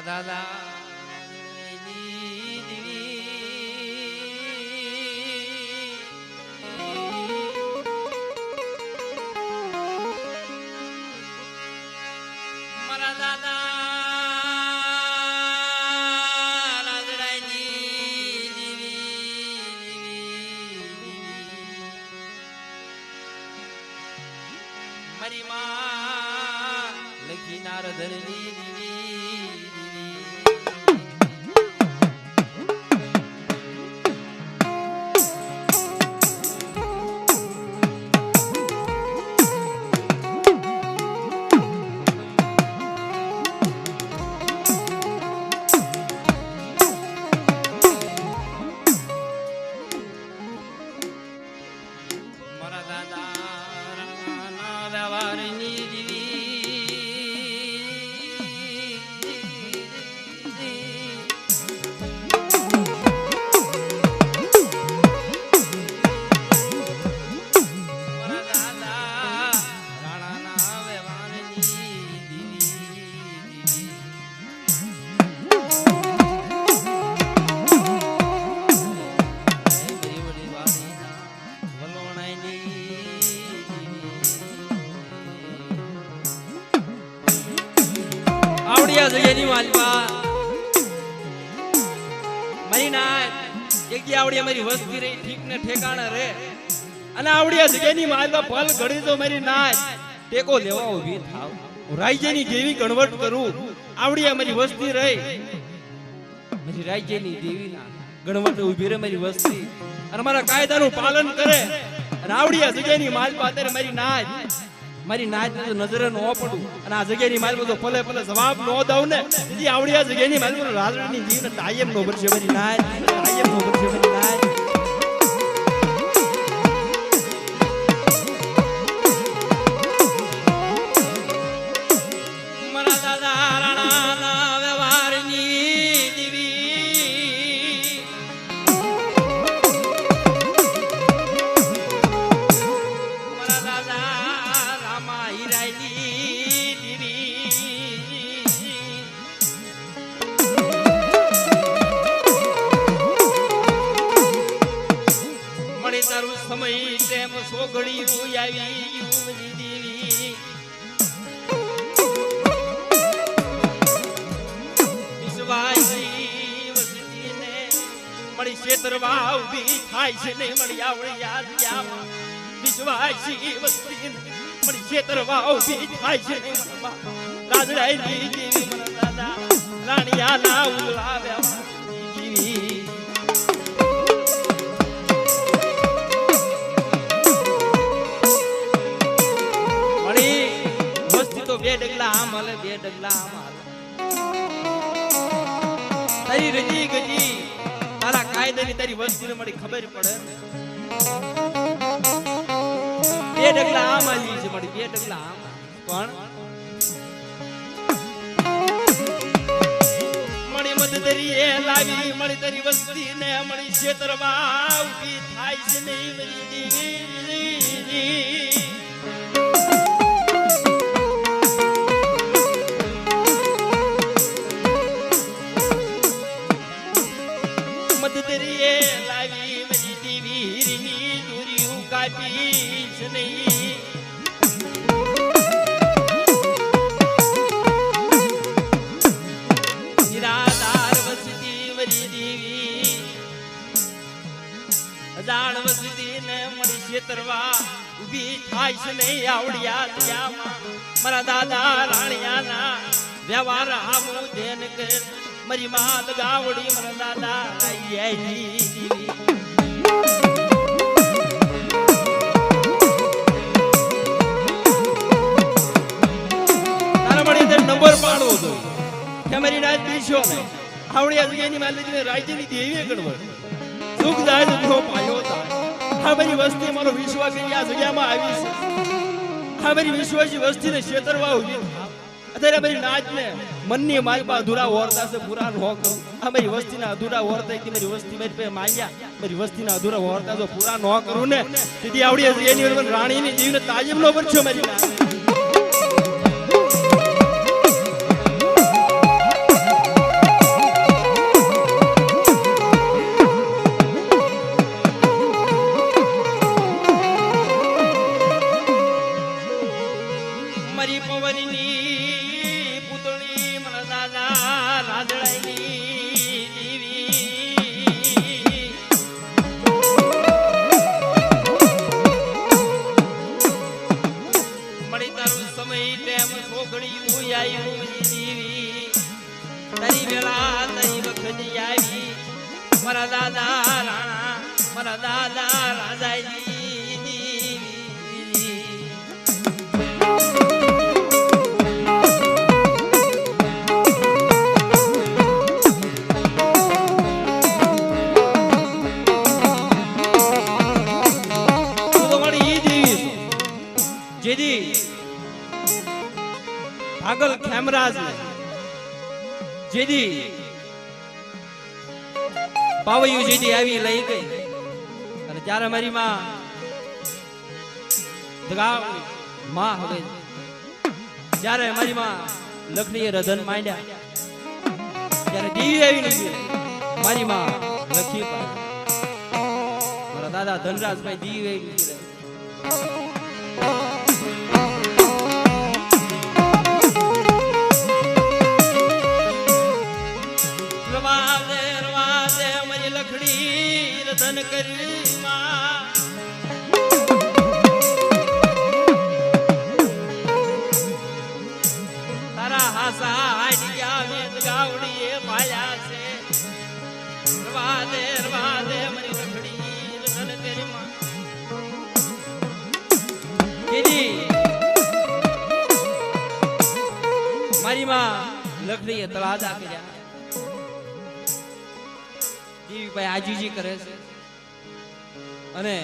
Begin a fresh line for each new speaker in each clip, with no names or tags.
દાદા મારા દાદા મારી માં લખી નારદની જગ્યાની માલપા મારી નાય જગ્યા આવડી અમારી વસ્તી રહી ઠીક ને ઠેકાણા રે અને આવડી જગ્યાની માલપા ફલ ઘડી તો મારી નાય ટેકો લેવા ઊભી થાવ રાજ્યની દેવી ગણવટ કરું આવડી અમારી વસ્તી રહી મારી રાજ્યની દેવીના ગણવટ ઊભી રે મારી વસ્તી અને મારા કાયદાનું પાલન કરે અને આવડી જગ્યાની માલપા અત્યારે મારી નાચ નજરે ન પડું અને આ જગ્યાની માલ બધો ભલે ભલે જવાબ ન દઉં ને તેથી આવડી આ જગ્યાની માલ રાજની જીવને ટાયમ નો ભરશે મારી નાચ ટાયમ નો ભરશે મારી નાચ મારા દાદા રાણાના વ્યવહારની દેવી મારા દાદા તારું સમય તેમ સોગડી આવી દેવી વિશ્વાસી વસતીને મળી ક્ષેત્રમાં ઉભી થાય છે ને મળી આવડી યાદ વિશ્વાસી વસતીને મળી ક્ષેત્રમાં ઉભી થાય છે ને રાજડાઈ દેવી મને દાદા રાણિયા ના ઉલાવ્યા દેવી બે ડગલા આમ હાલે બે ડગલા આમ હાલે તારી રજી ગજી તારા કાયદાની તારી વસ્તુને મળી ખબર પડે બે ડગલા આમ હાલી છે મળી બે ડગલા આમ પણ મળી મદદરી એ લાવી મળી તારી વસ્તીને મળી ક્ષેત્રમાં ઉભી થાય છે નહીં મળી દેવી લાવી મરી દેવી દુર્યું કાપીશ નહીં નિરાધાર વસતી મરી દેવી અજાણ વસતી ને મળી ક્ષેત્રવા ઉભી થાય છે નહીં આવડિયા ત્યાંમાં મારા દાદા રાણિયાના વ્યવહાર આવું ધ્યાન કર મારી માત ગાવડી મારા દાદા તારા મળી નંબર પાડવો હતો કે મારી નાચ દીશો ને આવડી આ જગ્યાની માલિકને રાજ્યની દેવીએ ગણવટ સુખ જાય દુઃખો પાયો થાય આ બધી વસ્તી મારો વિશ્વાસ કરી આ જગ્યામાં આવી છે આ બધી વિશ્વાસી વસ્તીને છેતરવા ઉભી અત્યારે મારી નાચ ને મનની માલપા અધૂરા ઓરતા છે પૂરા ન કરું આ મારી વસ્તીના અધૂરા ઓરતા કે મારી વસ્તી મારી પાસે માંગ્યા મારી વસ્તીના અધૂરા ઓરતા જો પૂરા ન કરું ને તેથી આવડી એની રાણીની જીવને તાજમ નો બનશો મારી નાચ મારા દાદા રાજાજી જેદી ભાગલ ખેમરાજ ને જેદી પાવયું જેદી આવી લઈ ગઈ અને ત્યારે મારી માં હવે જ્યારે મારી માં લખણીએ રધન માંડ્યા ત્યારે દેવી આવી નથી મારી માં લખી મારા દાદા ધનરાજભાઈ દેવી આવી નથી રતન કરી તારા હાસા હાડિયા વેદ ગાવડીએ પાયા છે રવાદે મરી લખડી રતન કરી મારી માં લખડીએ તળાજા કર્યા દેવી ભાઈ આજીજી કરે છે અને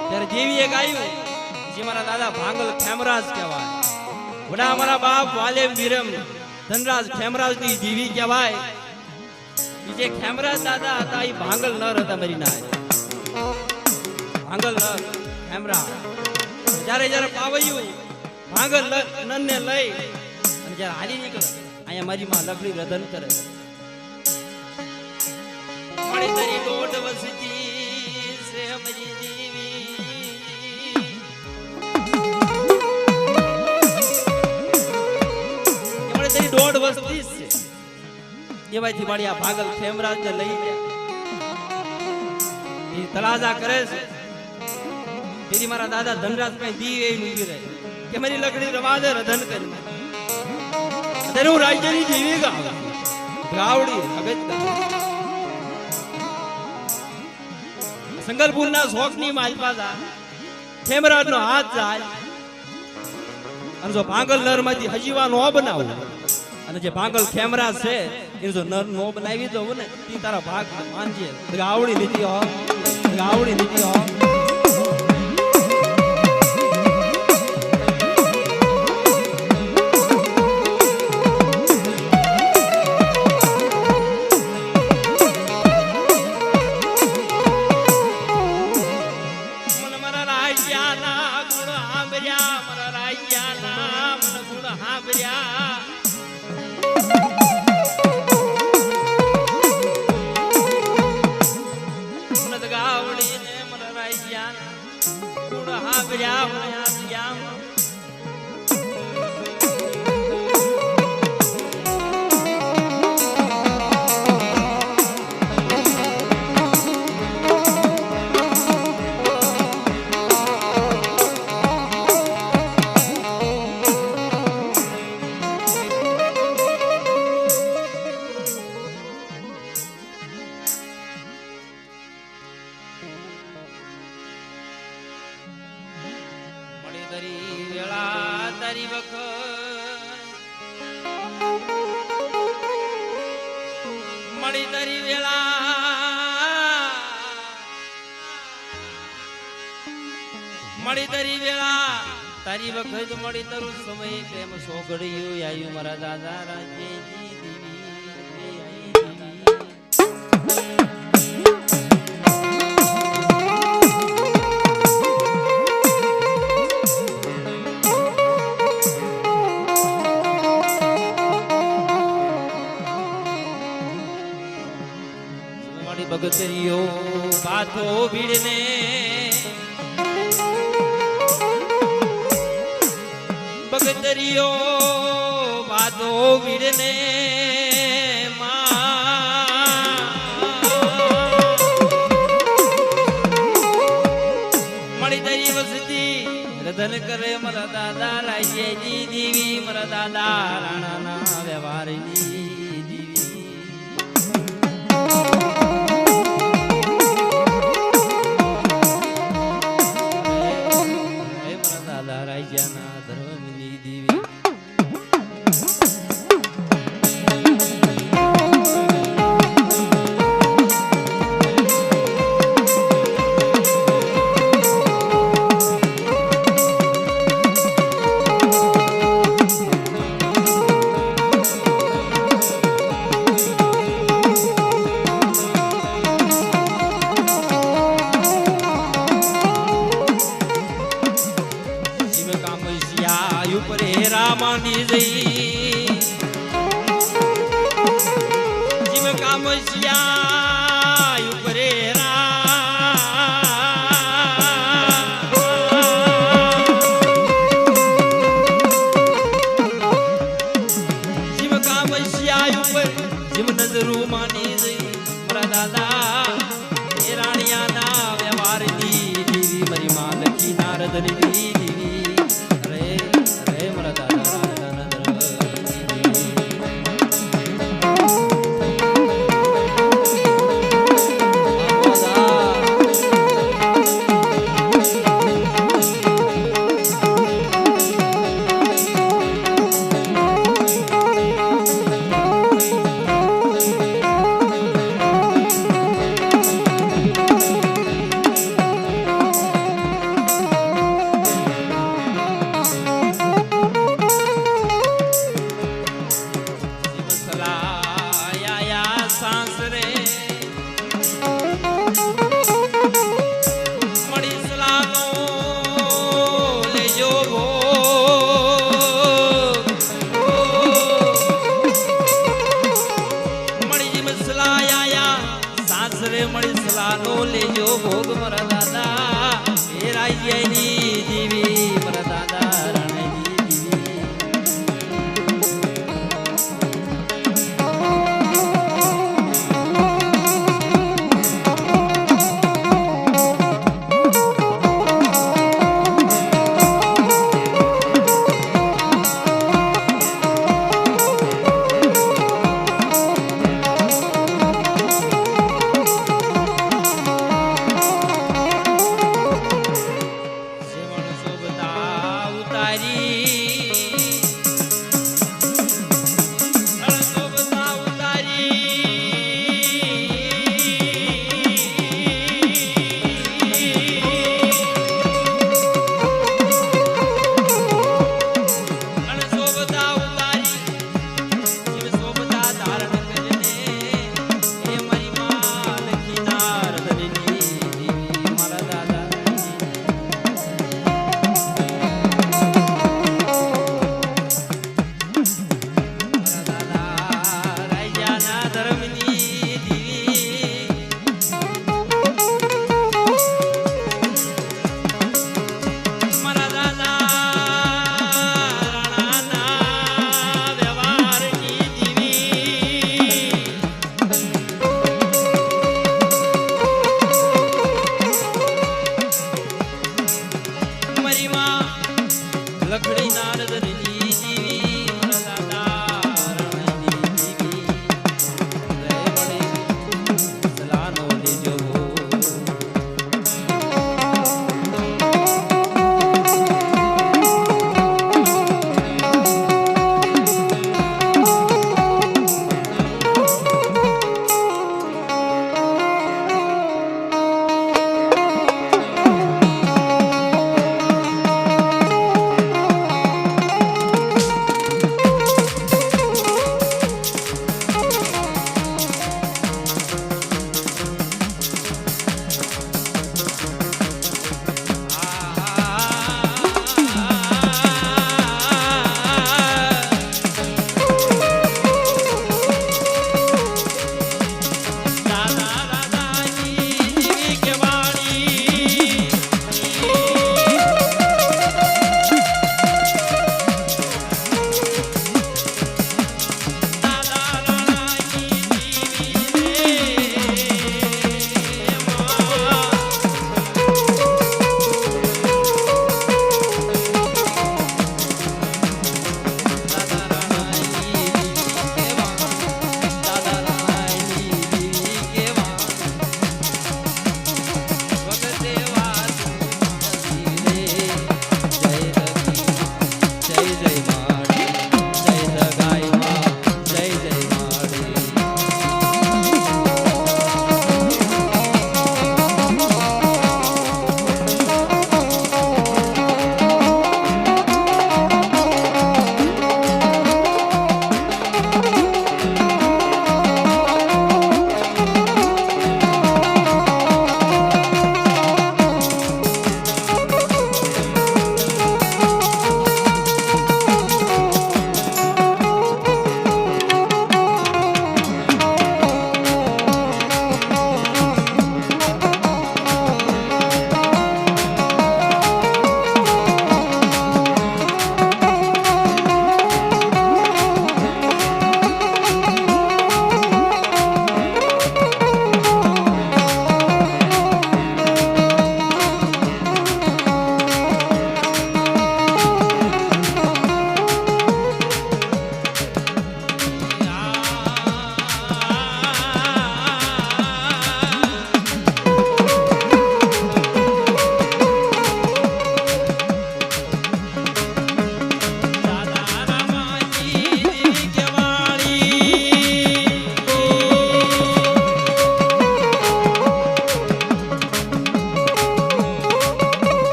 ત્યારે દેવીએ ગાયું જે મારા દાદા ભાંગલ ખેમરાજ કહેવાય વડા મારા બાપ વાલેમ વીરમ ધનરાજ ખેમરાજ ની દેવી કહેવાય જે ખેમરાજ દાદા હતા એ ભાંગલ નર હતા મારી ના ભાંગલ નર ખેમરાજ જ્યારે પાવયું ભાંગલ નન ને લઈ અને જ્યારે હાલી નીકળે અહીંયા મારી માં લકડી રધન કરે મારી તારી દોઢ વસતી છે મારી દેવી મારી તારી દોઢ વસતી છે એવાયથી મારી આ ભાગલ ખેમરાજ ને લઈ એ તળાજા કરે છે તેરી મારા દાદા ધનરાજ ભાઈ દી એ મૂકી રહે કે મારી લકડી રવાદે રધન કરી ત્યારે હું રાજ્યની દેવી ગાવડી અગત્ય સંગલપુરના શોખની માલપાદા ખેમરાજનો હાથ જાય અને જો ભાંગલ નર માંથી હજીવા નો બનાવું અને જે ભાંગલ ખેમરાજ છે એ જો નર નો બનાવી દઉં ને તે તારા ભાગ માનજે ગાવડી લીધી હો ગાવડી લીધી હો મળી તારી વેળા તારી વખત મળી તારું સમય પ્રેમ સોગડ્યું આયુ મારા દાદા રાજેજી ભગતરીઓ બાતો ભીડને ભગતરીઓ બાતો ભીડને મળી તારી વસતી રધન કરે મારા દાદા રાજ્યજી દેવી મારા દાદા રાણાના વ્યવહારની દેવી કામસિયા ઉપરે શિવ કામસિયા ઉપર શિવ નજરું માની જઈ મારા દાદા એ રાણિયાના વ્યવહારની દેવી મારી માં લખી નારદની દેવી અરે અરે મારા દાદા મળી સલાનો લેજો ભોગ મરલા